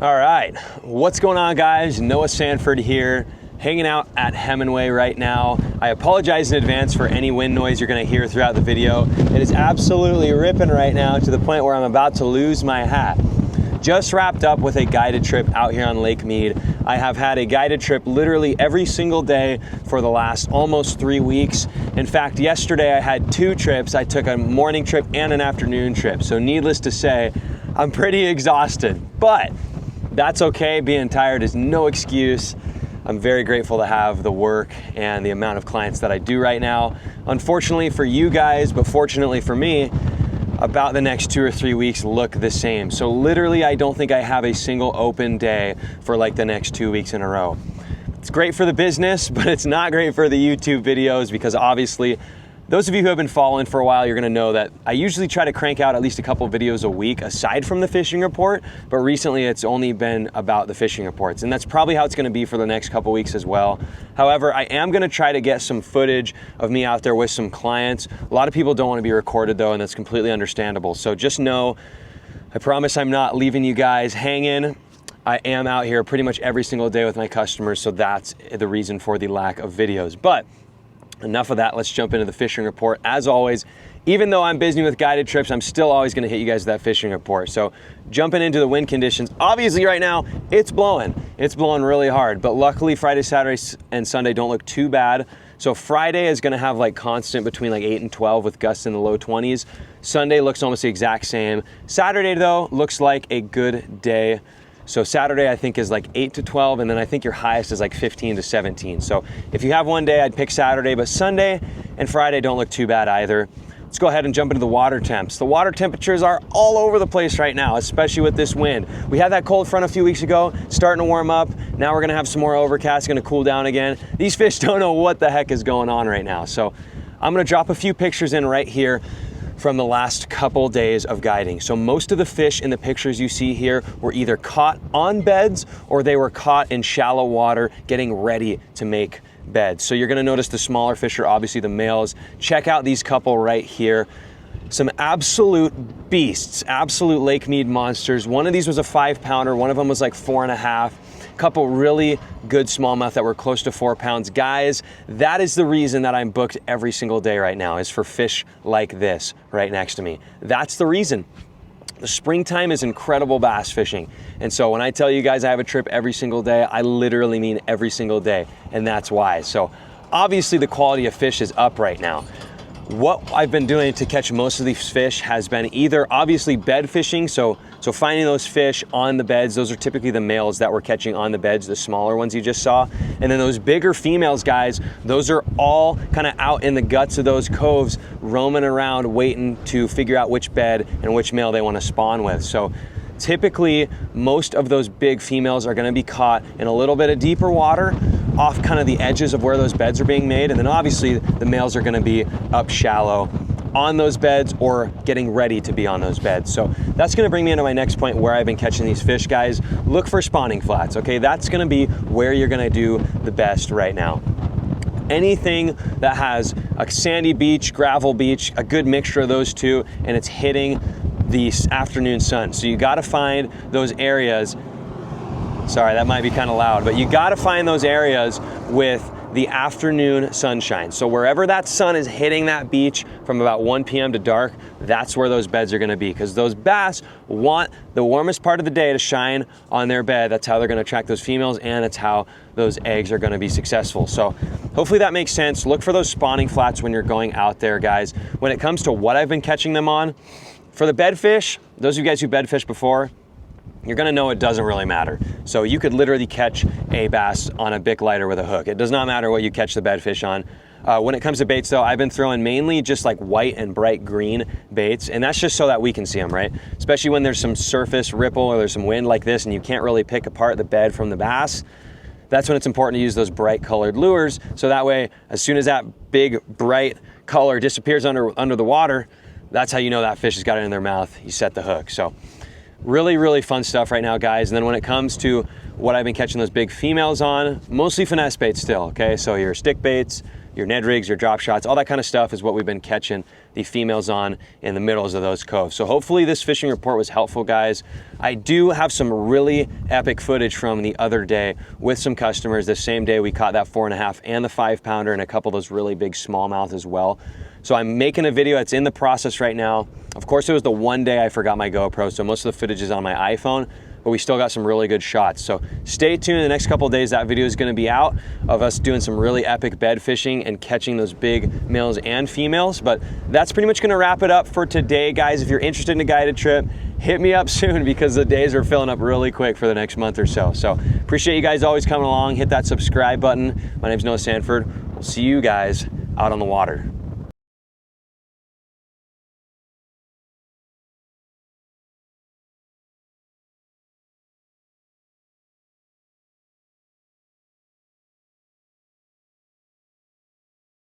All right, what's going on, guys? Noah Sanford here, hanging out at Hemingway right now. I apologize in advance for any wind noise you're gonna hear throughout the video. It is absolutely ripping right now to the point where I'm about to lose my hat. Just wrapped up with a guided trip out here on Lake Mead. I have had a guided trip literally every single day for the last almost 3 weeks. In fact, yesterday I had 2 trips. I took a morning trip and an afternoon trip. So needless to say, I'm pretty exhausted, but that's okay. Being tired is no excuse. I'm very grateful to have the work and the amount of clients that I do right now. Unfortunately for you guys, but fortunately for me, about the next 2 or 3 weeks look the same. So literally, I don't think I have a single open day for like the next 2 weeks in a row. It's great for the business, but it's not great for the YouTube videos because obviously, those of you who have been following for a while, you're gonna know that I usually try to crank out at least a couple videos a week aside from the fishing report, but recently it's only been about the fishing reports, and that's probably how it's gonna be for the next couple weeks as well. However, I am gonna try to get some footage of me out there with some clients. A lot of people don't wanna be recorded though, and that's completely understandable. So just know, I promise I'm not leaving you guys hanging. I am out here pretty much every single day with my customers, so that's the reason for the lack of videos. But enough of that, let's jump into the fishing report. As always, even though I'm busy with guided trips, I'm still always gonna hit you guys with that fishing report. So jumping into the wind conditions, obviously right now, it's blowing. It's blowing really hard, but luckily Friday, Saturday, and Sunday don't look too bad. So Friday is gonna have like constant between like 8 and 12 with gusts in the low 20s. Sunday looks almost the exact same. Saturday though, looks like a good day. So Saturday, I think, is like 8 to 12, and then I think your highest is like 15 to 17. So if you have one day, I'd pick Saturday, but Sunday and Friday don't look too bad either. Let's go ahead and jump into the water temps. The water temperatures are all over the place right now, especially with this wind. We had that cold front a few weeks ago, starting to warm up. Now we're gonna have some more overcast, gonna cool down again. These fish don't know what the heck is going on right now. So I'm gonna drop a few pictures in right here from the last couple days of guiding. So most of the fish in the pictures you see here were either caught on beds or they were caught in shallow water getting ready to make beds. So you're gonna notice the smaller fish are obviously the males. Check out these couple right here. Some absolute beasts, absolute Lake Mead monsters. One of these was a 5-pounder, one of them was like 4.5. Couple really good smallmouth that were close to 4 pounds. Guys, that is the reason that I'm booked every single day right now, is for fish like this right next to me. That's the reason. The springtime is incredible bass fishing. And so when I tell you guys I have a trip every single day, I literally mean every single day, and that's why. So obviously the quality of fish is up right now. What I've been doing to catch most of these fish has been either obviously bed fishing, so finding those fish on the beds. Those are typically the males that we're catching on the beds, the smaller ones you just saw. And then those bigger females, guys, those are all kind of out in the guts of those coves, roaming around, waiting to figure out which bed and which male they want to spawn with. So typically, most of those big females are gonna be caught in a little bit of deeper water, off kind of the edges of where those beds are being made. And then obviously the males are gonna be up shallow on those beds or getting ready to be on those beds. So that's gonna bring me into my next point where I've been catching these fish, guys. Look for spawning flats, okay? That's gonna be where you're gonna do the best right now. Anything that has a sandy beach, gravel beach, a good mixture of those two, and it's hitting the afternoon sun. So you gotta find those areas. Sorry, that might be kind of loud, but you gotta find those areas with the afternoon sunshine. So wherever that sun is hitting that beach from about 1 p.m. to dark, that's where those beds are gonna be, because those bass want the warmest part of the day to shine on their bed. That's how they're gonna attract those females, and it's how those eggs are gonna be successful. So hopefully that makes sense. Look for those spawning flats when you're going out there, guys. When it comes to what I've been catching them on, for the bed fish, those of you guys who bed fish before, you're gonna know it doesn't really matter. So you could literally catch a bass on a Bic lighter with a hook. It does not matter what you catch the bed fish on. When it comes to baits though, I've been throwing mainly just like white and bright green baits, and that's just so that we can see them, right? Especially when there's some surface ripple or there's some wind like this and you can't really pick apart the bed from the bass. That's when it's important to use those bright colored lures, so that way, as soon as that big bright color disappears under the water, that's how you know that fish has got it in their mouth. You set the hook. So really, really fun stuff right now, guys. And then when it comes to what I've been catching those big females on, mostly finesse baits still, okay? So your stick baits, your Ned rigs, your drop shots, all that kind of stuff is what we've been catching the females on in the middles of those coves. So hopefully this fishing report was helpful, guys. I do have some really epic footage from the other day with some customers. The same day we caught that 4.5 and the 5-pounder and a couple of those really big smallmouth as well. So I'm making a video. It's in the process right now. Of course, it was the one day I forgot my GoPro, so most of the footage is on my iPhone, but we still got some really good shots. So stay tuned. In the next couple of days, that video is going to be out of us doing some really epic bed fishing and catching those big males and females. But that's pretty much going to wrap it up for today, guys. If you're interested in a guided trip, hit me up soon because the days are filling up really quick for the next month or so. So appreciate you guys always coming along. Hit that subscribe button. My name's Noah Sanford. We'll see you guys out on the water.